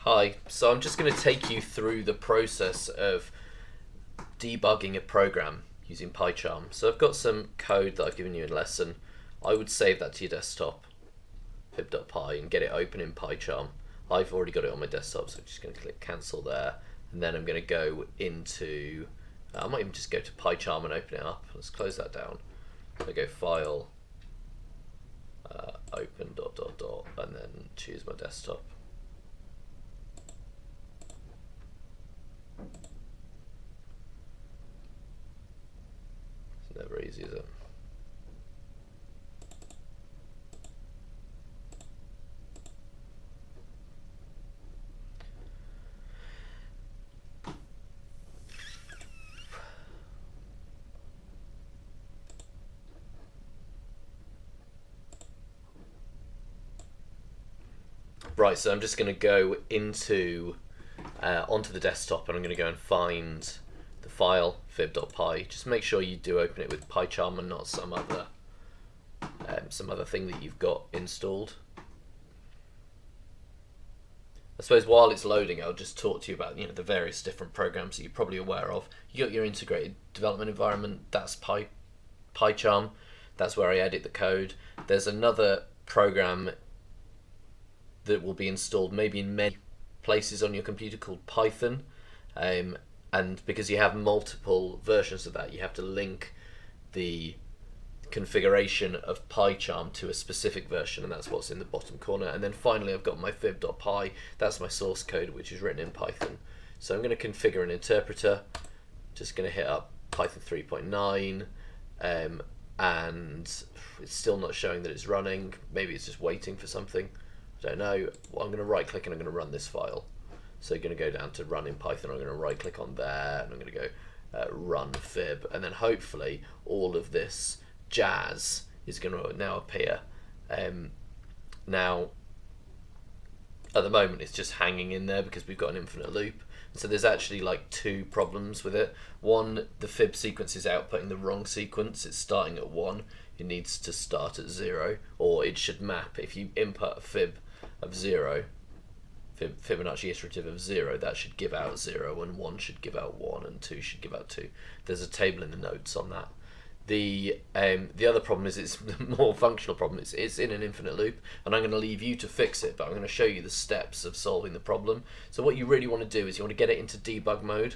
Hi, so I'm just going to take you through the process of debugging a program using PyCharm. So I've got some code that I've given you in lesson. I would save that to your desktop, fib.py, and get it open in PyCharm. I've already got it on my desktop, so I'm just going to click cancel there, and then I'm going to go into, I might even just go to PyCharm and open it up. Let's close that down. I go file, open ... and then choose my desktop. Never easy, is it? Right, so I'm just going to go into onto the desktop, and I'm going to go and find the file fib.py. Just make sure you do open it with PyCharm and not some other thing that you've got installed. I suppose while it's loading, I'll just talk to you about the various different programs that you're probably aware of. You got your integrated development environment. That's PyCharm. That's where I edit the code. There's another program that will be installed maybe in many places on your computer called Python, and because you have multiple versions of that, you have to link the configuration of PyCharm to a specific version, and that's what's in the bottom corner. And then finally, I've got my fib.py. That's my source code, which is written in Python. So I'm going to configure an interpreter. Just going to hit up Python 3.9, and it's still not showing that it's running. Maybe it's just waiting for something. I don't know. Well, I'm going to right click and I'm going to run this file. So you're going to go down to run in Python. I'm going to right click on there, and I'm going to go run fib, and then hopefully all of this jazz is going to now appear. Now, at the moment, it's just hanging in there because we've got an infinite loop. So there's actually like two problems with it. One, the fib sequence is outputting the wrong sequence. It's starting at 1. It needs to start at 0, or it should map. If you input a fib of 0, Fibonacci iterative of 0, that should give out 0, and 1 should give out 1, and 2 should give out 2. There's a table in the notes on that. The other problem is it's the more functional problem. It's in an infinite loop, and I'm going to leave you to fix it, but I'm going to show you the steps of solving the problem. So what you really want to do is you want to get it into debug mode.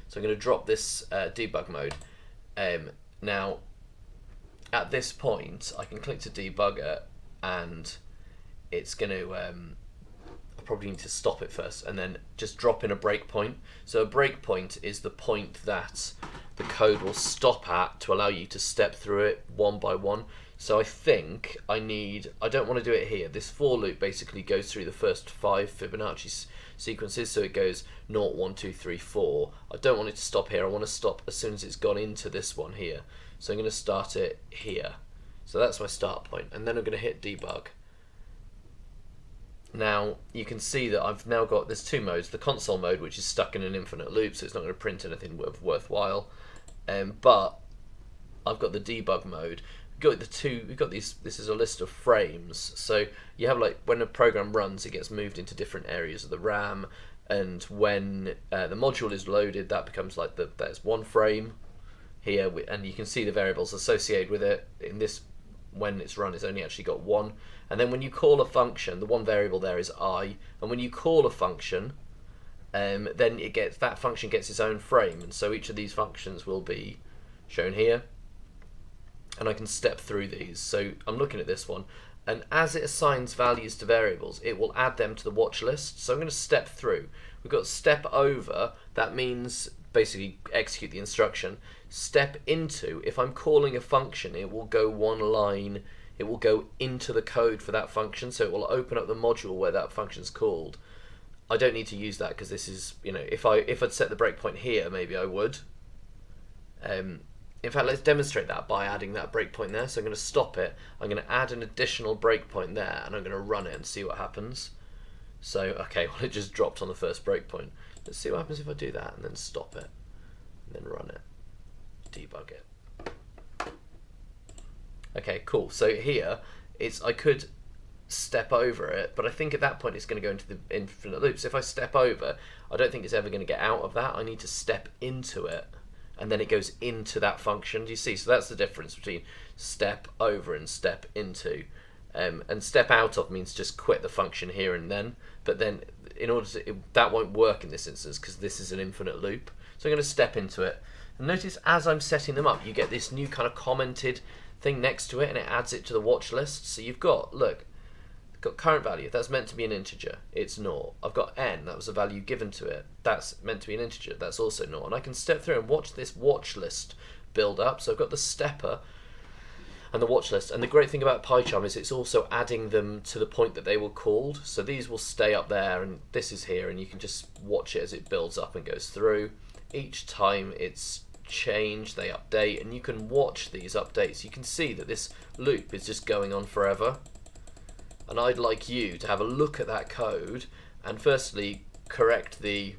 So I'm going to drop this debug mode. Now, at this point, I can click to debug it, and it's going to... I probably need to stop it first, and then just drop in a breakpoint. So a breakpoint is the point that the code will stop at to allow you to step through it one by one. So I think I don't want to do it here. This for loop basically goes through the first 5 Fibonacci sequences, so it goes 0, 1, 2, 3, 4. I don't want it to stop here. I want to stop as soon as it's gone into this one here. So I'm going to start it here. So that's my start point, and then I'm going to hit debug. Now you can see that I've now got, there's 2 modes, the console mode, which is stuck in an infinite loop, so it's not going to print anything worthwhile, but I've got the debug mode. We've got these, this is a list of frames, so you have, like, when a program runs, it gets moved into different areas of the RAM, and when the module is loaded, that becomes like there's 1 frame here, and you can see the variables associated with it. In this, when it's run, it's only actually got 1. And then when you call a function, the 1 variable there is I, and when you call a function, then that function gets its own frame, and so each of these functions will be shown here, and I can step through these. So I'm looking at this one, and as it assigns values to variables, it will add them to the watch list. So I'm going to step through. We've got step over, that means basically execute the instruction. Step into, if I'm calling a function, it will go one line, it will go into the code for that function, so it will open up the module where that function's called. I don't need to use that because this is, if I'd set the breakpoint here, maybe I would. In fact, let's demonstrate that by adding that breakpoint there. So I'm going to stop it, I'm going to add an additional breakpoint there, and I'm going to run it and see what happens. So, okay, well, it just dropped on the first breakpoint. Let's see what happens if I do that, and then stop it, and then run it, debug it. Okay, cool. So here, I could step over it, but I think at that point it's going to go into the infinite loop. So if I step over, I don't think it's ever going to get out of that. I need to step into it, and then it goes into that function. Do you see? So that's the difference between step over and step into. And step out of means just quit the function here and then, but then in order to, that won't work in this instance because this is an infinite loop. So I'm going to step into it. And notice as I'm setting them up, you get this new kind of commented thing next to it, and it adds it to the watch list. So you've got, look, got current value, that's meant to be an integer, it's 0. I've got n, that was a value given to it, that's meant to be an integer, that's also 0. And I can step through and watch this watch list build up. So I've got the stepper and the watch list, and the great thing about PyCharm is it's also adding them to the point that they were called. So these will stay up there, and this is here, and you can just watch it as it builds up and goes through. Each time it's changed, they update, and you can watch these updates. You can see that this loop is just going on forever. And I'd like you to have a look at that code and firstly correct the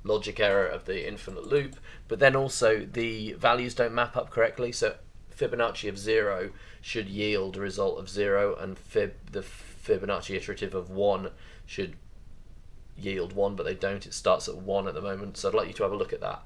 logic error of the infinite loop, but then also the values don't map up correctly. So Fibonacci of 0 should yield a result of 0, and the Fibonacci iterative of 1 should yield 1, but they don't. It starts at 1 at the moment. So I'd like you to have a look at that.